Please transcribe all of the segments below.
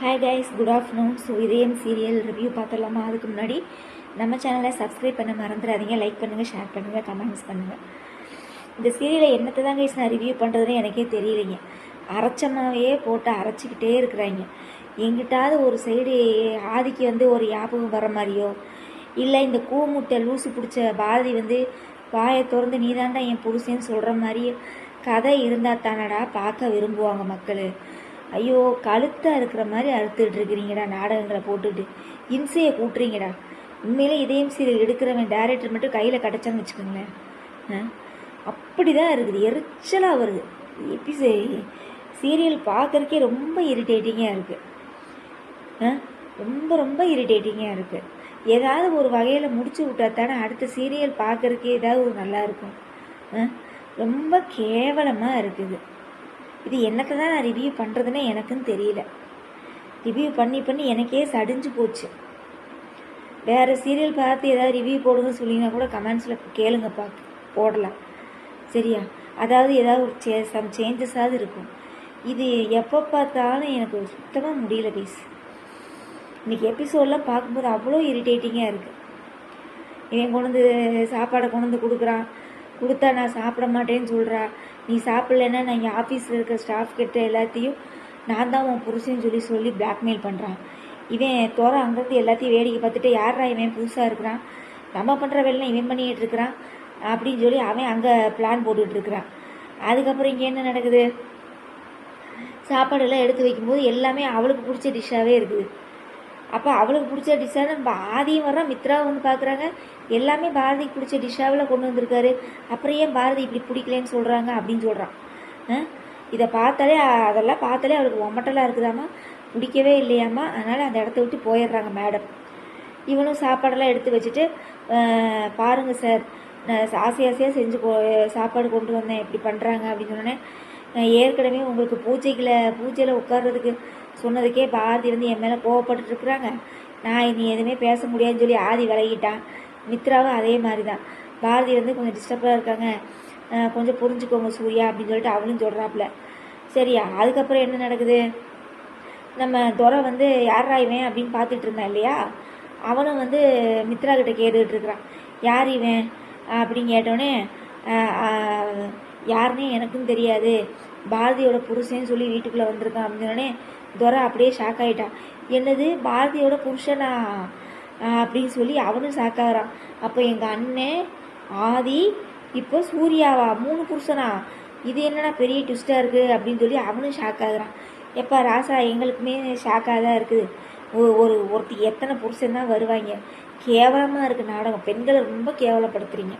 Hi guys, good afternoon. So இதயம் serial review பார்த்துடலாமா? அதுக்கு முன்னாடி நம்ம சேனலை சப்ஸ்கிரைப் பண்ண மறந்துடாதீங்க. லைக் பண்ணுங்கள், ஷேர் பண்ணுங்கள், கமெண்ட்ஸ் பண்ணுங்கள். இந்த சீரியலை என்னத்தை தான் கைஸ் நான் ரிவ்யூ பண்ணுறதுன்னு எனக்கே தெரியலைங்க. அரைச்சமாவே போட்டு அரைச்சிக்கிட்டே இருக்கிறாங்க. எங்கிட்டாவது ஒரு சைடு ஆதிக்கு ஒரு ஞாபகம் வர மாதிரியோ, இல்லை இந்த கூமுட்டை லூசு பிடிச்ச பாரதி வாயை திறந்து நீதாண்டா என் புருஷன்னு சொல்கிற மாதிரி கதை இருந்தால் தானடா பார்க்க விரும்புவாங்க மக்கள். ஐயோ, கழுத்தாக இருக்கிற மாதிரி அறுத்துட்டு இருக்கிறீங்கடா. நாடகங்களை போட்டுட்டு இம்சையை கூட்டுறீங்கடா. உண்மையிலே இதயம் சீரியல் எடுக்கிறவன் டைரக்டர் மட்டும் கையில் கிடச்சான்னு வச்சுக்கோங்களேன். அப்படி தான் இருக்குது, எரிச்சலாக வருது. சீரியல் பார்க்குறக்கே ரொம்ப இரிட்டேட்டிங்காக இருக்குது. ரொம்ப ரொம்ப இரிட்டேட்டிங்காக இருக்குது. ஏதாவது ஒரு வகையில் முடிச்சு விட்டா தானே அடுத்த சீரியல் பார்க்குறக்கே ஏதாவது ஒரு நல்லா இருக்கும். ரொம்ப கேவலமாக இருக்குது. இது என்னத்தை தான் நான் ரிவ்யூ பண்ணுறதுன்னே எனக்குன்னு தெரியல. ரிவ்யூ பண்ணி பண்ணி எனக்கே சடிஞ்சு போச்சு. வேறு சீரியல் பார்த்து ஏதாவது ரிவ்யூ போடுங்கன்னு சொல்லிங்கன்னா கூட கமெண்ட்ஸில் கேளுங்க, போடலாம், சரியா? அதாவது ஏதாவது ஒரு சம் சேஞ்சஸாவது இருக்கும். இது எப்போ பார்த்தாலும் எனக்கு சுத்தமாக முடியல ப்ளீஸ். இன்றைக்கி எபிசோடெலாம் பார்க்கும்போது அவ்வளோ இரிட்டேட்டிங்காக இருக்குது. இவன் சாப்பாடை கொண்டு கொடுக்குறான், கொடுத்தா நான் சாப்பிட மாட்டேன்னு சொல்கிறா. நீ சாப்பிட்லன்னா நான் இங்கே ஆஃபீஸில் இருக்கிற ஸ்டாஃப் கிட்ட எல்லாத்தையும் நான் தான் உன் புருஷன்னு சொல்லி பிளாக்மெயில் பண்ணுறான். இவன் அங்கேருந்து எல்லாத்தையும் வேடிக்கை பார்த்துட்டு யாரா இவன் புதுசாக இருக்கிறான், நம்ம பண்ணுற வேலைலாம் இவன் பண்ணிக்கிட்டு இருக்கிறான் அப்படின்னு சொல்லி அவன் அங்கே பிளான் போட்டுட்ருக்கிறான். அதுக்கப்புறம் இங்கே என்ன நடக்குது? சாப்பாடெல்லாம் எடுத்து வைக்கும்போது எல்லாமே அவளுக்கு பிடிச்ச டிஷ்ஷாகவே இருக்குது. அப்போ அவளுக்கு பிடிச்ச டிஷ்ஷாக நம்ம ஆதியும் வர்றான், மித்ராவை பார்க்குறாங்க. எல்லாமே பாரதிக்கு பிடிச்ச டிஷ்ஷாவில் கொண்டு வந்திருக்காரு. அப்புறம் ஏன் பாரதி இப்படி பிடிக்கலன்னு சொல்கிறாங்க அப்படின்னு சொல்கிறான். இதை அதெல்லாம் பார்த்தாலே அவளுக்கு ஒமட்டலாக இருக்குதாம்மா, பிடிக்கவே இல்லையாம்மா. அதனால் அந்த இடத்த விட்டு போயிடுறாங்க மேடம். இவனும் சாப்பாடெல்லாம் எடுத்து வச்சுட்டு, பாருங்கள் சார், நான் ஆசையாக செஞ்சு சாப்பாடு கொண்டு வந்தேன், இப்படி பண்ணுறாங்க அப்படின்னு சொன்னேன். ஏற்கனவே உங்களுக்கு பூஜையில் உட்கார்றதுக்கு சொன்னதுக்கே பாரதி என் மேலே கோவப்பட்டுருக்குறாங்க. நான் இனி எதுவுமே பேச முடியாதுன்னு சொல்லி ஆதி விலகிட்டான். மித்ராவும் அதே மாதிரி தான். பாரதி கொஞ்சம் டிஸ்டர்பாக இருக்காங்க, கொஞ்சம் புரிஞ்சுக்கோங்க சூர்யா அப்படின்னு சொல்லிட்டு அவளும் சொல்கிறாப்புல. சரியா? அதுக்கப்புறம் என்ன நடக்குது? நம்ம துரை யாரா இவன் அப்படின்னு பார்த்துட்டு இருந்தான் இல்லையா? அவனும் மித்ரா கிட்ட கேட்டுக்கிட்டு இருக்கிறான், யார் இவன் அப்படின்னு கேட்டோடனே, யாருன்னே எனக்கும் தெரியாது, பாரதியோட புருஷன்னு சொல்லி வீட்டுக்குள்ளே வந்திருக்கான் அப்படின்னு சொன்னோடனே துரை அப்படியே ஷாக் ஆகிட்டான். என்னது, பாரதியோட புருஷனா அப்படின்னு சொல்லி அவனும் ஷாக் ஆகிறான். அப்போ எங்கள் அண்ணன் ஆதி இப்போ சூர்யாவா, 3 புருஷனா? இது என்னன்னா பெரிய ட்விஸ்டாக இருக்குது அப்படின்னு சொல்லி அவனும் ஷாக் ஆகுறான். எப்போ ராசா, எங்களுக்குமே ஷாக்காக தான் இருக்குது. ஒருத்தி எத்தனை புருஷன் தான் வருவாங்க? கேவலமாக இருக்குது நாடகம். பெண்களை ரொம்ப கேவலப்படுத்துறீங்க.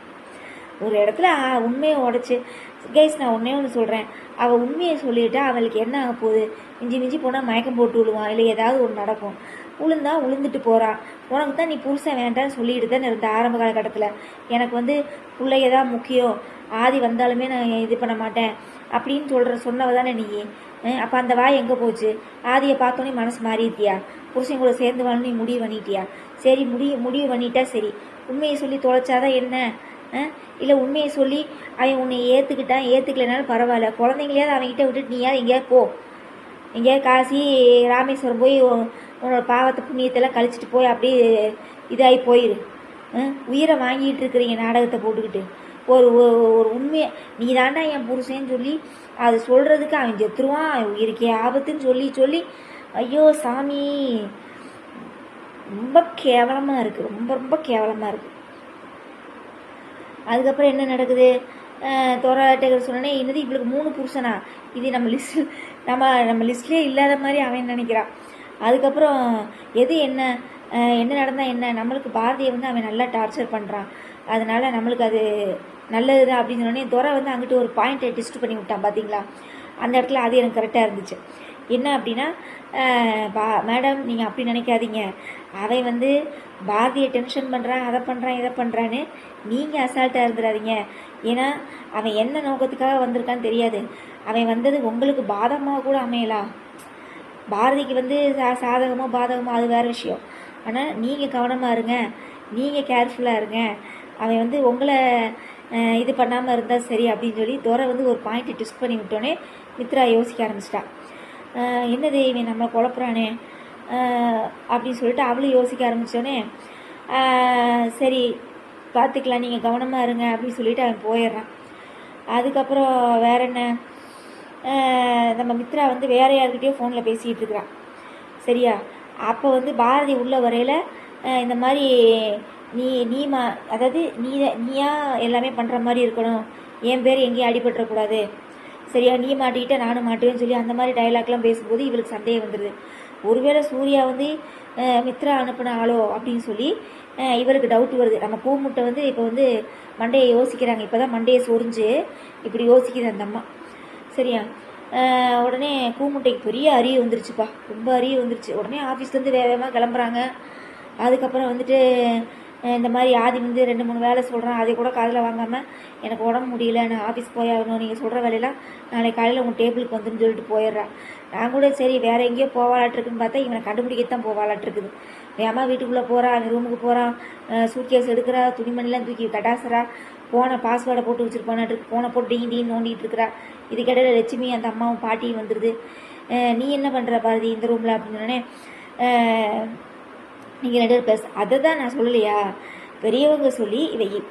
ஒரு இடத்துல உண்மையை உடைச்சி கைஸ், நான் ஒன்று சொல்கிறேன், அவள் உண்மையை சொல்லிவிட்டா அவளுக்கு என்ன ஆக போகுது? மிஞ்சி போனால் மயக்கம் போட்டு விழுவான், இல்லை ஏதாவது ஒன்று நடக்கும். உளுந்துட்டு போகிறான். உனக்கு தான் நீ புருஷன் வேண்டான்னு சொல்லிட்டு தான் இருந்த ஆரம்ப காலகட்டத்தில். எனக்கு பிள்ளைய தான் முக்கியம், ஆதி வந்தாலுமே நான் இது பண்ண மாட்டேன் அப்படின்னு சொன்னவ தானே நீ. அப்போ அந்த வாய் எங்கே போச்சு? ஆதியை பார்த்தோன்னே மனசு மாறிட்டியா? புருஷன் கூட சேர்ந்து வாழணும் நீ முடிவு பண்ணிட்டியா? சரி, முடிவு பண்ணிட்டா சரி. உண்மையை சொல்லி தொலைச்சாதான் என்ன? இல்லை உண்மையை சொல்லி அவன் உன்னை ஏற்றுக்கலைனாலும் பரவாயில்ல, குழந்தைங்களையாவது அவங்ககிட்ட விட்டுட்டு நீயாவது எங்கேயாவது போ, எங்கேயாவது காசி ராமேஸ்வரம் போய் உன்னோட பாவத்தை புண்ணியத்தெல்லாம் கழிச்சிட்டு போய் அப்படியே இதாகி போயிரு. உயிரை வாங்கிட்டு இருக்கிறீங்க நாடகத்தை போட்டுக்கிட்டு. ஒரு உண்மையை நீ தாண்டா என் புருஷன்னு சொல்லி அது சொல்கிறதுக்கு அவன் செத்துருவான், உயிருக்கே ஆபத்துன்னு சொல்லி ஐயோ சாமி, ரொம்ப கேவலமாக இருக்குது, ரொம்ப ரொம்ப கேவலமாக இருக்குது. அதுக்கப்புறம் என்ன நடக்குது? தோராட்டங்கள் சொன்னே, என்னது இவளுக்கு 3 புருஷனா? இது நம்ம லிஸ்ட்லேயே இல்லாத மாதிரி அவன் நினைக்கிறான். அதுக்கப்புறம் எது என்ன நடந்தால் என்ன? நம்மளுக்கு பாரதியை அவன் நல்லா டார்ச்சர் பண்ணுறான், அதனால் நம்மளுக்கு அது நல்லது தான் அப்படின்னு சொன்னோடனே துரை அங்கிட்டு ஒரு பாயிண்ட்டை டிஸ்ட் பண்ணி விட்டான். பார்த்தீங்களா? அந்த இடத்துல அது எனக்கு கரெக்டாக இருந்துச்சு. என்ன அப்படின்னா, மேடம் நீங்கள் அப்படி நினைக்காதீங்க, அவன் பாரதியை டென்ஷன் பண்ணுறான், அதை பண்ணுறான், இதை பண்ணுறான்னு நீங்கள் அசால்ட்டாக இருந்துடாதீங்க. ஏன்னா அவன் என்ன நோக்கத்துக்காக வந்திருக்கான்னு தெரியாது. அவன் வந்தது உங்களுக்கு பாதகமாக கூட அமையலாம். பாரதிக்கு சாதகமோ பாதகமோ அது வேறு விஷயம். ஆனால் நீங்கள் கவனமாக இருங்க, நீங்கள் கேர்ஃபுல்லாக இருங்க. அவன் உங்களை இது பண்ணாமல் இருந்தால் சரி அப்படின்னு சொல்லி துரை ஒரு பாயிண்ட்டை ட்விஸ்ட் பண்ணி விட்டோன்னே மித்ரா யோசிக்க ஆரம்பிச்சிட்டான். என்னது இவன் நம்மளை குழப்புறானே, அப்படின்னு சொல்லிட்டு அவளும் யோசிக்க ஆரம்பித்தோடனே சரி பார்த்துக்கலாம், நீங்கள் கவனமாக இருங்க அப்படின்னு சொல்லிட்டு அவன் போயிடுறான். அதுக்கப்புறம் வேற என்ன, நம்ம மித்ரா வந்து வேற யார்கிட்டயோ ஃபோனில் பேசிகிட்டு இருக்கிறான். சரியா, அப்போ வந்து பாரதி உள்ள வரையில் இந்த மாதிரி நீ அதாவது நீயா எல்லாமே பண்ணுற மாதிரி இருக்கணும், என் பேர் எங்கேயும் அடிபட்டுறக்கூடாது, சரியா, நீ மாட்டிக்கிட்ட நானும் மாட்டுவேன்னு சொல்லி அந்த மாதிரி டைலாக்லாம் பேசும்போது இவளுக்கு சந்தேகம் வந்துடுது. ஒருவேளை சூர்யா வந்து மித்ரா அனுப்பின ஆளோ அப்படின்னு சொல்லி இவருக்கு டவுட் வருது. நம்ம பூமுட்டை வந்து இப்போ வந்து மண்டையை யோசிக்கிறாங்க, இப்போ தான் மண்டையை சொரிஞ்சு இப்படி யோசிக்குது அந்த அம்மா. சரியா, உடனே பூமுட்டைக்கு பெரிய அறிவு வந்துருச்சுப்பா, ரொம்ப அறிவு வந்துருச்சு. உடனே ஆஃபீஸ்லேருந்து வேகமாக கிளம்புறாங்க. அதுக்கப்புறம் வந்துட்டு இந்த மாதிரி ஆதி வந்து 2-3 வேலை சொல்கிறான், அதை கூட காதில் வாங்காமல் எனக்கு உடம்பு முடியல, நான் ஆஃபீஸ் போயாகணும், நீங்கள் சொல்கிற வேலையெல்லாம் நாளைக்கு காலையில் உங்கள் டேபிளுக்கு வந்துன்னு சொல்லிட்டு போயிடுறான். நான் கூட சரி வேறு எங்கேயோ போவாளாட்டிருக்குன்னு பார்த்தா இவனை கண்டுபிடிக்கத்தான் போவாளாட்டிருக்குது. வேகமாக வீட்டுக்குள்ளே போகிறான், அந்த ரூமுக்கு போகிறான், சூட்கேஸ் எடுக்கிறா, துணிமணிலாம் தூக்கி கட்டாசுறா, போன பாஸ்வேர்டை போட்டு வச்சுருப்பானாட்டிருக்கு, போனை போட்டு டீன்னு நோண்டிகிட்டு இருக்கிறா. இதுக்கிடையில லட்சுமி அந்த அம்மாவும் பாட்டியும் வந்துடுது. நீ என்ன பண்ணுற பாரதி இந்த ரூமில் அப்படின்னு நீங்கள் 2 பேர் பேச, அதை தான் நான் சொல்லலையா, பெரியவங்க சொல்லி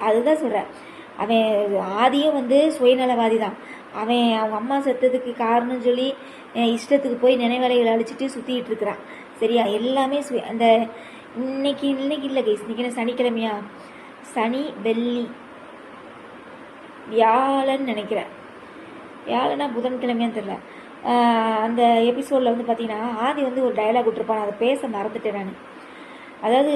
அதுதான் சொல்கிறேன். அவன் ஆதியும் வந்து சுயநலவாதி தான். அவன் அவங்க அம்மா செத்ததுக்கு காரணம்னு சொல்லி இஷ்டத்துக்கு போய் நினைவலைகளை அழிச்சிட்டு சுற்றிக்கிட்டு இருக்கிறான். சரியா, எல்லாமே அந்த இன்னைக்கு இல்லை கைஸ், இன்னைக்கு சனிக்கிழமையா, சனி வெள்ளி வியாழன்னு நினைக்கிறேன், வியாழனா புதன்கிழமையான்னு தெரியல. அந்த எபிசோடில் வந்து பார்த்தீங்கன்னா ஆதி வந்து ஒரு டைலாக் விட்டுருப்பான், அதை பேச மறந்துட்டேன் நான். அதாவது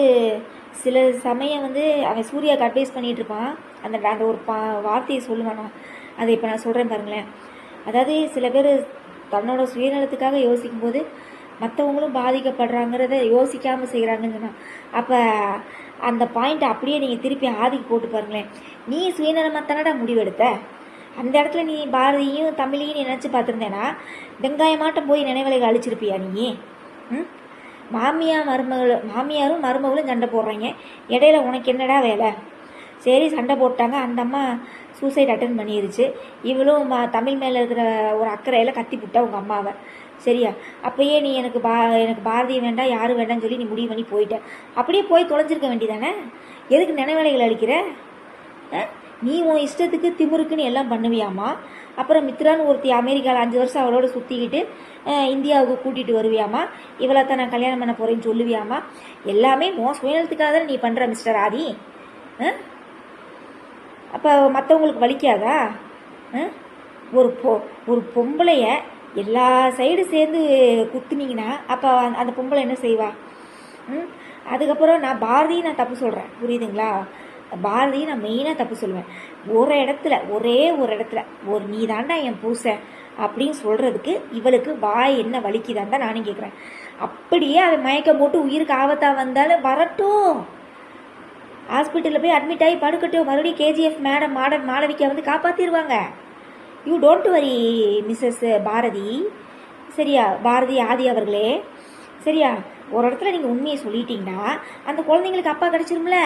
சில சமயம் வந்து அவன் சூர்யாவுக்கு அட்வைஸ் பண்ணிகிட்டு இருப்பான், அந்த ஒரு வார்த்தையை சொல்லுவானா, அதை இப்போ நான் சொல்கிறேன் பாருங்களேன். அதாவது சில பேர் தன்னோட சுயநலத்துக்காக யோசிக்கும் போது மற்றவங்களும் பாதிக்கப்படுறாங்கிறத யோசிக்காமல் செய்கிறாங்கன்னு சொன்னான். அப்போ அந்த பாயிண்ட்டை அப்படியே நீங்கள் திருப்பி ஆதிக்கு போட்டு பாருங்களேன். நீ சுயநலமாகத்தானடா முடிவெடுத்த, அந்த இடத்துல நீ பாரதியும் தமிழையும் நினச்சி பார்த்துருந்தேன்னா வெங்காயமாட்டம் போய் நினைவலைகள் அழிச்சிருப்பியா நீ? மாமியாரும் மருமகளும் சண்டை போடுறாங்க, இடையில உனக்கு என்னடா வேலை? சரி சண்டை போட்டாங்க, அந்த அம்மா சூசைட் அட்டன் பண்ணிருச்சு, இவளும் தமிழ் மேலே இருக்கிற ஒரு அக்கறையில் கத்தி விட்டா உங்கள் அம்மாவை. சரியா, அப்பயே நீ எனக்கு பாரதியை வேண்டாம் யாரும் வேண்டாம்னு சொல்லி நீ முடிவு பண்ணி போயிட்ட. அப்படியே போய் தொலைஞ்சிருக்க வேண்டியதானே, எதுக்கு நினைவலைகள் அழிக்கிற? நீ உன் இஷ்டத்துக்கு திமுருக்குன்னு எல்லாம் பண்ணுவியாமா, அப்புறம் மித்ரான்னு ஒருத்தி அமெரிக்காவில் 5 வருஷம் அவளோட சுற்றிக்கிட்டு இந்தியாவுக்கு கூட்டிகிட்டு வருவியாமா, இவளை தான் நான் கல்யாணம் பண்ண போகிறேன்னு சொல்லுவியாமா, எல்லாமே உன் சுயநலத்துக்காக தான் நீ பண்ணுற மிஸ்டர் ஆதி. அப்போ மற்றவங்களுக்கு வலிக்காதா? ஒரு பொம்பளைய எல்லா சைடு சேர்ந்து குத்துனீங்கன்னா அப்போ அந்த பொம்பளை என்ன செய்வா? அதுக்கப்புறம் நான் பாரதியை நான் தப்பு சொல்கிறேன், புரியுதுங்களா? பாரதியை நான் மெயினாக தப்பு சொல்லுவேன். ஒரே ஒரு இடத்துல நீ தாண்டா என் புருஷன் அப்படின்னு சொல்கிறதுக்கு இவளுக்கு வாய் என்ன வலிக்குதான்னு தான் நானும் கேட்குறேன். அப்படியே அவன் மயக்கம் போட்டு உயிருக்கு ஆபத்தாக வந்தாலும் வரட்டும், ஹாஸ்பிட்டலில் போய் அட்மிட் ஆகி படுக்கட்டும், மறுபடியும் கேஜிஎஃப் மேடம் மாளவிகா வந்து காப்பாற்றிடுவாங்க. You don't worry Mrs Bharathi. சரியா, பாரதி ஆதி அவர்களே, சரியா, ஒரு இடத்துல நீங்கள் உண்மையை சொல்லிட்டீங்கன்னா அந்த குழந்தைங்களுக்கு அப்பா கிடச்சிரும்ல.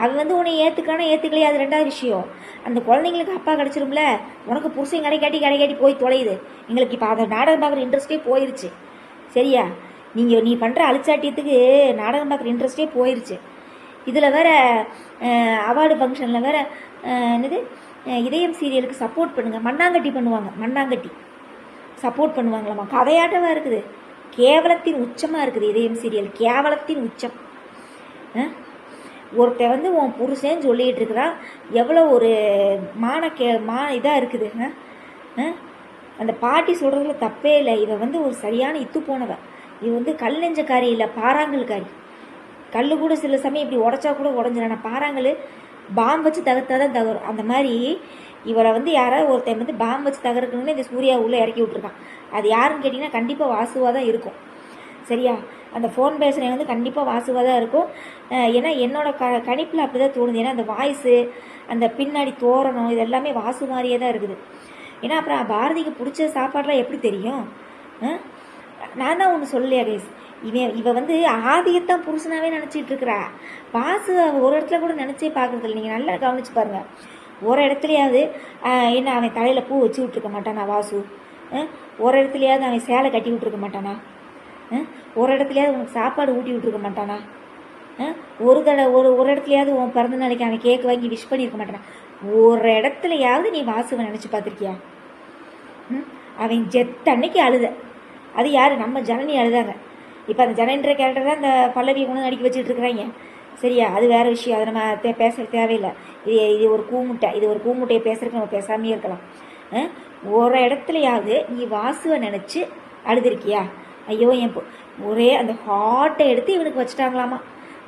அவன் வந்து உன்னை ஏற்றுக்கலையா அது 2வது விஷயம். அந்த குழந்தைங்களுக்கு அப்பா கிடச்சிரும்ல, உனக்கு புருஷன் கடைக்காட்டி போய் தொலையுது. எங்களுக்கு இப்போ அதை நாடகம் பார்க்குற இன்ட்ரெஸ்டே போயிடுச்சு. சரியா, நீ பண்ணுற அழிச்சாட்டியத்துக்கு நாடகம் பார்க்குற இன்ட்ரெஸ்டே போயிடுச்சு. இதில் வேற அவார்டு ஃபங்க்ஷனில் வேற என்னது இதயம் சீரியலுக்கு சப்போர்ட் பண்ணுங்கள், மண்ணாங்கட்டி சப்போர்ட் பண்ணுவாங்களாம்மா. கதையாட்டமாக இருக்குது, கேவலத்தின் உச்சமாக இருக்குது இதயம் சீரியல், கேவலத்தின் உச்சம். ஒருத்த வந்து உன் புருஷன்னு சொல்லிகிட்டு இருக்கிறான், எவ்வளோ ஒரு இதாக இருக்குது. அந்த பாட்டி சொல்கிறதுல தப்பே இல்லை, இவன் வந்து ஒரு சரியான இத்து போனவன். இவன் வந்து கல் நெஞ்சக்காரி இல்லை, பாறாங்கல்காரி. கல் கூட சில சமயம் இப்படி உடச்சா கூட உடஞ்சிடான், பாறாங்கல் பாம்பு வச்சு தகர்த்தாதான் தகரும். அந்த மாதிரி இவளை வந்து யாராவது ஒருத்தன் வந்து பாம்பு வச்சு தகர்க்கணும்னு இந்த சூர்யா உள்ளே இறக்கி விட்ருக்கான். அது யாருன்னு கேட்டிங்கன்னா கண்டிப்பாக வாசுவாக தான் இருக்கும். சரியா, அந்த ஃபோன் பேசுகிறேன் வந்து கண்டிப்பாக வாசுவாக தான் இருக்கும். ஏன்னா என்னோடய கணிப்பில் அப்படி தான் தோணுது. ஏன்னா அந்த வாய்ஸு, அந்த பின்னாடி தோரணம், இது எல்லாமே வாசு மாதிரியே தான் இருக்குது. ஏன்னா அப்புறம் பாரதிக்கு பிடிச்ச சாப்பாடெலாம் எப்படி தெரியும்? நான் தான் ஒன்று சொல்லலையா கைஸ், இவ வந்து ஆதியத்தான் புருஷனாகவே நினச்சிட்டு இருக்கிறா. வாசு ஒரு இடத்துல கூட நினச்சே பார்க்குறதில்ல. நீங்கள் நல்லா கவனிச்சு பாருங்கள், ஒரு இடத்துலையாவது என்ன அவன் தலையில் பூ வச்சு விட்ருக்க மாட்டானா வாசு? ஒரு இடத்துலையாவது அவன் சேலை கட்டி விட்ருக்க மாட்டானா? ஒரு இடத்துலையாவது உனக்கு சாப்பாடு ஊட்டி விட்டுருக்க மாட்டானா? ஒரு இடத்துலையாவது உன் பிறந்த நாளைக்கு அவன் கேக் வாங்கி விஷ் பண்ணியிருக்க மாட்டானா? ஒரு இடத்துலையாவது நீ வாசுவை நினச்சி பார்த்துருக்கியா? அவன் ஜெத்த அன்னைக்கு அழுத. அது யார்? நம்ம ஜனனி அழுதாங்க. இப்போ அந்த ஜனன்ற கேரக்டர் தான் இந்த பல்லவியை கொண்டு நடிக்க வச்சுட்டு இருக்கிறாங்க. சரியா? அது வேறு விஷயம். அதை நம்ம பேச தேவையில்லை. இது ஒரு கூமுட்டை. இது ஒரு கூமுட்டையை பேசுறதுக்கு நம்ம பேசாமையே இருக்கலாம். ஒரு இடத்துலையாவது நீ வாசுவை நினச்சி அழுதுருக்கியா? ஐயோ ஒரே அந்த ஹார்ட்டை எடுத்து இவனுக்கு வச்சுட்டாங்களாமா.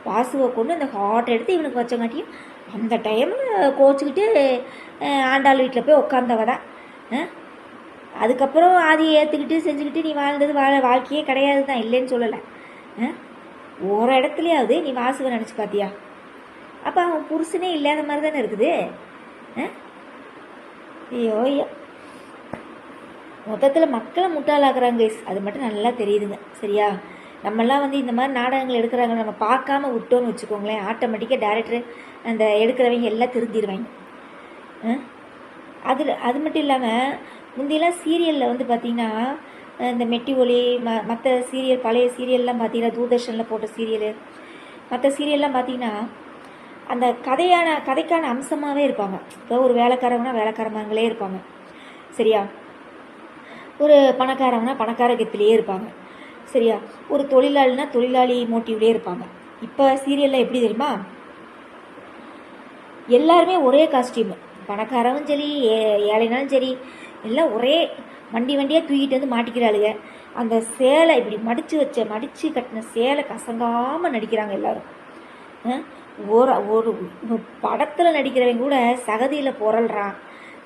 வாசுவை கொண்டு அந்த ஹார்ட்டை எடுத்து இவனுக்கு வச்சங்காட்டியும் அந்த டைமில் கோச்சிக்கிட்டு ஆண்டாள் வீட்டில் போய் உட்காந்தவ தான். அதுக்கப்புறம் ஆதியை ஏற்றுக்கிட்டு செஞ்சுக்கிட்டு நீ வாழ்ந்தது வாழ்க்கையே கிடையாது தான், இல்லைன்னு சொல்லலை. ஒரு இடத்துலையாவது நீ வாசுவை நினச்சி பார்த்தியா? அப்போ அவன் புருஷனே இல்லாத மாதிரி தானே இருக்குது. ஐயோ மொத்தத்தில் மக்களை முட்டாளாக்குறாங்க. அது மட்டும் நல்லா தெரியுதுங்க. சரியா? நம்மெல்லாம் இந்த மாதிரி நாடகங்கள் எடுக்கிறாங்க, நம்ம பார்க்காம விட்டோன்னு வச்சுக்கோங்களேன், ஆட்டோமேட்டிக்காக டேரக்டர் அந்த எடுக்கிறவங்க எல்லாம் திருந்திடுவாங்க. அது மட்டும் இல்லாமல் முந்தியெல்லாம் சீரியலில் பார்த்திங்கன்னா இந்த மெட்டி ஒலி மற்ற சீரியல், பழைய சீரியல்லாம் பார்த்திங்கன்னா தூர்தர்ஷனில் போட்ட சீரியலு, மற்ற சீரியல்லாம் பார்த்திங்கன்னா அந்த கதைக்கான அம்சமாகவே இருப்பாங்க. இப்போ ஒரு வேலைக்காரவனா வேலைக்காரமாங்களே இருப்பாங்க. சரியா? ஒரு பணக்காரவனா பணக்கார கத்திலேயே இருப்பாங்க. சரியா? ஒரு தொழிலாளினா தொழிலாளி மோட்டிவ்லேயே இருப்பாங்க. இப்போ சீரியலில் எப்படி தெரியுமா? எல்லாருமே ஒரே காஸ்டியூமு, பணக்காரவும் சரி ஏழைனாலும் சரி எல்லாம் ஒரே வண்டியாக தூக்கிட்டு வந்து மாட்டிக்கிறாளுங்க. அந்த சேலை இப்படி மடித்து கட்டின சேலை கசங்காமல் நடிக்கிறாங்க எல்லோரும். ஒரு படத்தில் நடிக்கிறவங்க கூட சகதியில் புரள்றான்.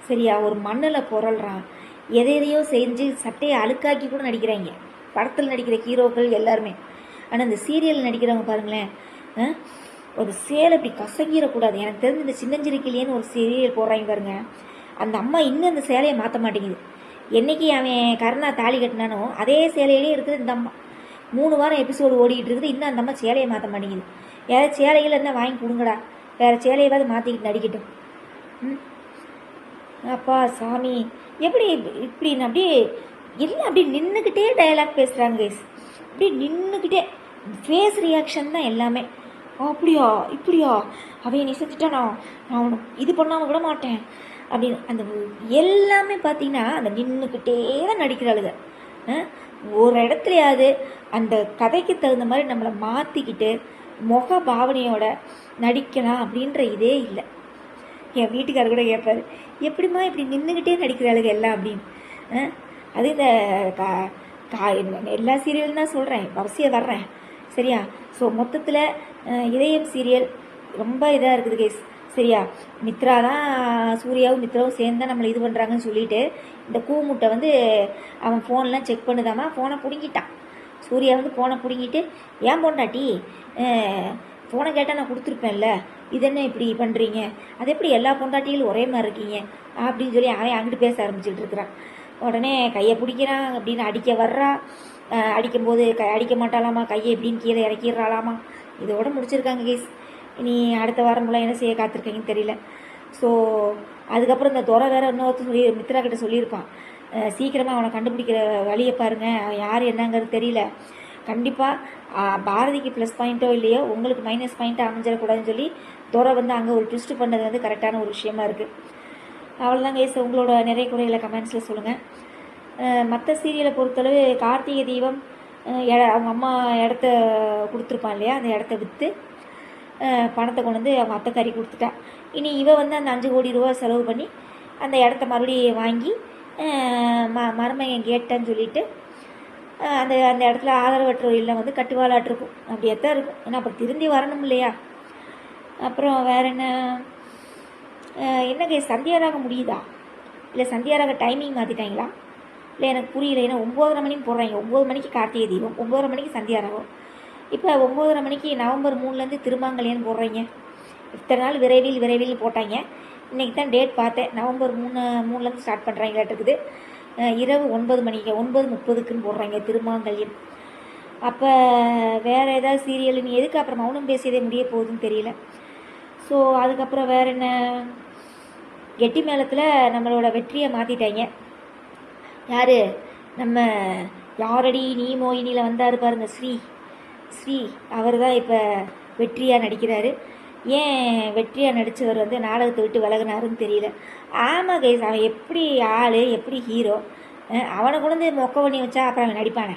சரியா? ஒரு மண்ணில் புரள்றான். எதையோ செஞ்சு சட்டையை அழுக்காக்கி கூட நடிக்கிறாங்க படத்தில் நடிக்கிற ஹீரோக்கள் எல்லாருமே. ஆனால் இந்த சீரியல் நடிக்கிறவங்க பாருங்களேன், ஒரு சேலை இப்படி கசங்கிடக்கூடாது. எனக்கு தெரிஞ்சு இந்த சின்னஞ்சிரிக்கிலேன்னு ஒரு சீரியல் போடுறாங்க பாருங்க, அந்த அம்மா இன்னும் அந்த சேலையை மாற்ற மாட்டேங்குது. என்னைக்கு அவன் கருணா தாலி கட்டினானோ அதே சேலையிலே இருக்குது இந்த அம்மா. 3 வாரம் எபிசோடு ஓடிக்கிட்டு இருக்குது, இன்னும் அந்த அம்மா சேலையை மாற்ற மாட்டேங்குது. ஏதாவது சேலைகள் இருந்தால் வாங்கி கொடுங்கடா, வேறு சேலையாவது மாற்றிக்கிட்டு நடிக்கட்டும். அப்பா சாமி, எப்படி இப்படின்னு அப்படியே எல்லாம் அப்படி நின்றுக்கிட்டே டயலாக் பேசுகிறாங்க. அப்படி நின்றுக்கிட்டே ஃபேஸ் ரியாக்ஷன் தான் எல்லாமே. அப்படியா இப்படியா அவன் நீ செஞ்சுட்டானா, நான் உனக்கு இது பண்ணாமல் விட மாட்டேன் அப்படின்னு அந்த எல்லாமே பார்த்தீங்கன்னா அந்த நின்றுக்கிட்டே தான் நடிக்கிறாளுங்க. ஒரு இடத்துலையாவது அந்த கதைக்கு தகுந்த மாதிரி நம்மளை மாற்றிக்கிட்டு முக பாவனையோட நடிக்கலாம் அப்படின்ற இதே இல்லை. என் வீட்டுக்காரர் கூட கேட்பாரு, எப்படிம்மா இப்படி நின்றுக்கிட்டே நடிக்கிறாளுங்க எல்லாம் அப்படின்னு. அது இந்த எல்லா சீரியலும் தான் சொல்கிறேன், அவசியம் வர்றேன். சரியா? ஸோ மொத்தத்தில் இதயம் சீரியல் ரொம்ப இதாக இருக்குது கேஸ். சரியா? மித்ரா தான், சூர்யாவும் மித்ராவும் சேர்ந்து தான் நம்மளை இது பண்ணுறாங்கன்னு சொல்லிட்டு இந்த கூமுட்டை அவன் ஃபோன்லாம் செக் பண்ணுதாமா, ஃபோனை பிடுங்கிட்டான். சூர்யா ஃபோனை பிடுங்கிட்டு, ஏன் பொண்டாட்டி ஃபோனை கேட்டால் நான் கொடுத்துருப்பேன்ல, இது என்ன இப்படி பண்ணுறீங்க, அது எப்படி எல்லா பொண்டாட்டிகளும் ஒரே மாதிரி இருக்கீங்க அப்படின்னு சொல்லி அவன் அங்கிட்டு பேச ஆரம்பிச்சுட்டு இருக்கிறான். உடனே கையை பிடிக்கிறான் அப்படின்னு அடிக்க வர்றா. அடிக்கும்போது அடிக்க மாட்டாலாமா, கையை எப்படின்னு கீழே இறக்கிடுறாளாமா. இதோட முடிச்சிருக்காங்க கேஸ். இனி அடுத்த வாரம் மூலம் என்ன செய்ய காத்திருக்கீங்கன்னு தெரியல. ஸோ அதுக்கப்புறம் இந்த துறை வேறு இன்னொருத்தர் மித்ரா கிட்ட சொல்லியிருப்பான், சீக்கிரமாக அவனை கண்டுபிடிக்கிற வழியை பாருங்கள், அவன் யார் என்னங்கிறது தெரியல, கண்டிப்பாக பாரதிக்கு ப்ளஸ் பாயிண்ட்டோ இல்லையோ உங்களுக்கு மைனஸ் பாயிண்ட்டாக அமைஞ்சிடக்கூடாதுன்னு சொல்லி துறை அங்கே ஒரு ட்விஸ்ட் பண்ணது கரெக்டான ஒரு விஷயமா இருக்குது. அவ்வளோதாங்க கேஸ். உங்களோட நிறைய குறைகளை கமெண்ட்ஸில் சொல்லுங்கள். மற்ற சீரியலை பொறுத்தளவு கார்த்திகை தீபம் அவங்க அம்மா இடத்த கொடுத்துருப்பான் இல்லையா, அந்த இடத்த விற்று பணத்தை கொண்டு வந்து அவங்க அத்தைக்காரி கொடுத்துட்டா. இனி இவ அந்த 5 கோடி ரூபா செலவு பண்ணி அந்த இடத்த மறுபடியும் வாங்கி மருமையன் கேட்டேன்னு சொல்லிட்டு அந்த அந்த இடத்துல ஆதரவற்ற இல்லம் கட்டுவாளாட்டிருக்கும். அப்படியே தான் இருக்கும். ஏன்னா அப்போ திருந்தி வரணும் இல்லையா. அப்புறம் வேறு என்ன கேஸ், சந்தியாராக முடியுதா இல்லை சந்தியாராக டைமிங் மாற்றிட்டாங்களா இல்லை எனக்கு புரியல. ஏன்னா 9:30 மணிக்கு போடுறாங்க. 9 மணிக்கு கார்த்திகை தீபம், 9:30 மணிக்கு சந்தியாராகம். இப்போ 9:30 மணிக்கு நவம்பர் 3 திருமாங்கல்யாணம் போடுறீங்க. இத்தனை நாள் விரைவில் போட்டாங்க. இன்றைக்கி தான் டேட் பார்த்தேன், நவம்பர் 3 ஸ்டார்ட் பண்ணுறாங்களாட்டு இருக்குது. இரவு 9 மணிக்கு 9:30க்குன்னு போடுறாங்க திருமாங்கல்யம். அப்போ வேறு ஏதாவது சீரியல் நீ எதுக்கு அப்புறம் மௌனம் பேசியதே முடிய போகுதுன்னு தெரியல. ஸோ அதுக்கப்புறம் வேறு என்ன, கெட்டி மேளத்தில் நம்மளோட வெற்றியை மாற்றிட்டாங்க. யார்? நம்ம யாரடி நீ மோகினியில் வந்தார் பாருங்க ஸ்ரீ அவர் தான் இப்போ வெற்றியாக நடிக்கிறாரு. ஏன் வெற்றியாக நடித்தவர் வந்து நாடகத்தை விட்டு விலகினாருன்னு தெரியல. ஆமாம் கைஸ், அவன் எப்படி ஆள் எப்படி ஹீரோ, அவனை கொண்டு மொக்க பண்ணி வச்சா அப்புறம் அவன் நடிப்பானே?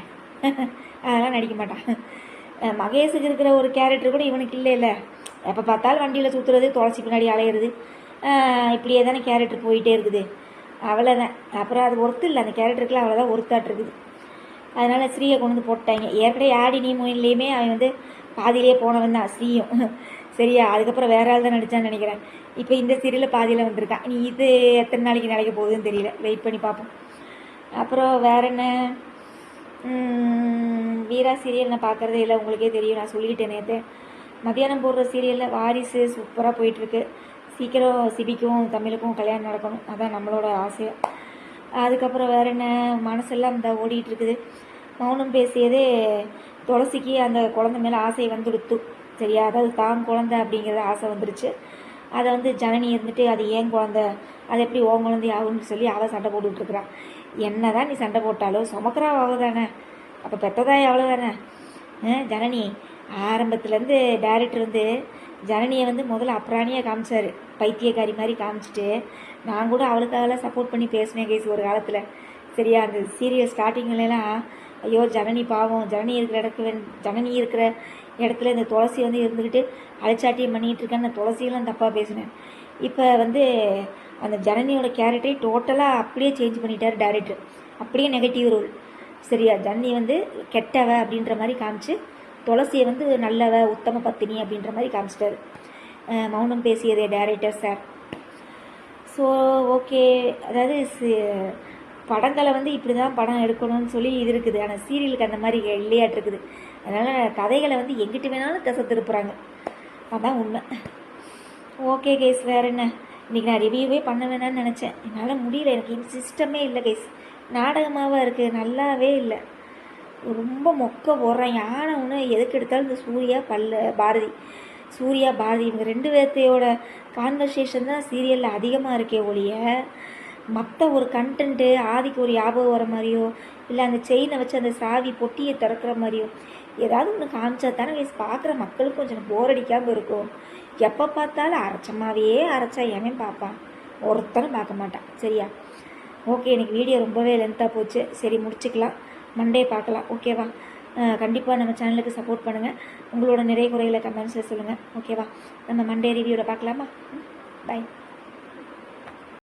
அதெல்லாம் நடிக்க மாட்டான். மகேஷுக்கு இருக்கிற ஒரு கேரக்டர் கூட இவனுக்கு இல்லை. எப்போ பார்த்தாலும் வண்டியில் சுற்றுறது, துளசி பின்னாடி அலையிறது, இப்படியே தானே கேரக்டர் போயிட்டே இருக்குது. அவ்வளோதான். அப்புறம் அது ஒர்த்து இல்லை, அந்த கேரக்டருக்குலாம் அவ்வளோதான் ஒர்த்தாட்டிருக்குது. அதனால் ஸ்ரீயை கொண்டு வந்து போட்டாங்க. ஏற்கனவே ஆடி நீ மொயின்லேயுமே அவன் வந்து பாதியிலே போனவன் தான் ஸ்ரீயும். சரியா, அதுக்கப்புறம் வேற ஆள் தான் நடித்தான்னு நினைக்கிறேன். இப்போ இந்த சீரியலில் பாதியில் வந்திருக்கான். நீ இது எத்தனை நாளைக்கு நடக்க போகுதுன்னு தெரியல, வெயிட் பண்ணி பார்ப்போம். அப்புறம் வேற என்ன, வீரா சீரியல் நான் பார்க்குறதே இல்லை, உங்களுக்கே தெரியும், நான் சொல்லிக்கிட்டேன் நேற்று. மத்தியானம் போடுற சீரியலில் வாரிசு சூப்பராக போயிட்டுருக்கு. சீக்கிரம் சிபிக்கும் தமிழுக்கும் கல்யாணம் நடக்கணும், அதான் நம்மளோட ஆசை. அதுக்கப்புறம் வேறு என்ன, மனசெல்லாம் இந்த ஓடிட்டுருக்குது. மௌனம் பேசியதே துளசிக்கு அந்த குழந்தை மேலே ஆசை வந்துடுத்து. சரியா, அதாவது தான் குழந்தை அப்படிங்கிறத ஆசை வந்துருச்சு. அதை வந்து ஜனனி இருந்துட்டு அது ஏன் குழந்தை, அது எப்படி ஓன் குழந்தை ஆகுன்னு சொல்லி அவள் சண்டை போட்டுட்ருக்குறான். என்ன தான் நீ சண்டை போட்டாலும் சுமக்கிறா அவள் தானே, அப்போ பெற்றதாய் அவ்வளோ தானே. ஜனனி ஆரம்பத்துலேருந்து டைரக்டர் வந்து ஜனனியை வந்து முதல்ல அப்ராணியாக காமிச்சார், பைத்தியக்காரி மாதிரி காமிச்சிட்டு. நான் கூட அவளுக்காகலாம் சப்போர்ட் பண்ணி பேசினேன் கேஸ் ஒரு காலத்தில். சரியா, அந்த சீரியல் ஸ்டார்டிங்லாம் ஐயோ ஜனனி பாவம், ஜனனி இருக்கிற இடத்துல இந்த துளசி வந்து இருந்துக்கிட்டு அழிச்சாட்டியம் பண்ணிகிட்டு இருக்கேன்னு நான் துளசியெல்லாம் தப்பாக பேசினேன். இப்போ வந்து அந்த ஜனனியோட கேரக்டரை டோட்டலாக அப்படியே சேஞ்ச் பண்ணிட்டார் டைரக்டர், அப்படியே நெகட்டிவ் ரோல். சரியா, ஜனனி வந்து கெட்டவ அப்படின்ற மாதிரி காமிச்சு துளசியை வந்து நல்லவ உத்தம பத்தினி அப்படின்ற மாதிரி காமிச்சிட்டாரு. மௌனம் பேசியதே டைரக்டர் சார். ஸோ ஓகே, அதாவது படங்களை வந்து இப்படி தான் படம் எடுக்கணும்னு சொல்லி இது இருக்குது. ஆனால் சீரியலுக்கு அந்த மாதிரி இல்லையாட்டிருக்குது. அதனால் கதைகளை வந்து எங்கிட்ட வேணாலும் திசை திருப்புறாங்க, அதான் உண்மை. ஓகே கேஸ், வேறு என்ன, இன்றைக்கி நான் ரிவ்யூவே பண்ண வேணான்னு நினச்சேன், என்னால் முடியல, எனக்கு சிஸ்டமே இல்லை கேஸ். நாடகமாகவா இருக்குது, நல்லாவே இல்லை, ரொம்ப மொக்க போடுறேன். யானை ஒன்று எதுக்கு எடுத்தாலும் இந்த சூர்யா பாரதி இவங்க ரெண்டு பேர்த்தையோட கான்வர்சேஷன் தான் சீரியலில் அதிகமாக இருக்கே ஒழிய மற்ற ஒரு கண்டென்ட்டு ஆதிக்கு ஒரு ஞாபகம் வர மாதிரியோ இல்லை அந்த செயினை வச்சு அந்த சாவி பொட்டியை திறக்கிற மாதிரியோ ஏதாவது ஒன்று காமிச்சா தானே கேஸ் பார்க்குற மக்களுக்கு கொஞ்சம் போர் அடிக்காமல் இருக்கும். எப்போ பார்த்தாலும் அரைச்சா ஏன் பார்ப்பான், ஒருத்தனும் பார்க்க மாட்டான். சரியா, ஓகே, எனக்கு வீடியோ ரொம்பவே லென்த்தாக போச்சு. சரி, முடிச்சுக்கலாம், மண்டே பார்க்கலாம். ஓகேவா, கண்டிப்பாக நம்ம சேனலுக்கு சப்போர்ட் பண்ணுங்கள். உங்களோட நிறைய குறைகளை கமெண்ட்ஸில் சொல்லுங்கள். ஓகேவா, நம்ம மண்டே ரிவ்யூவில் பார்க்கலாமா? பை.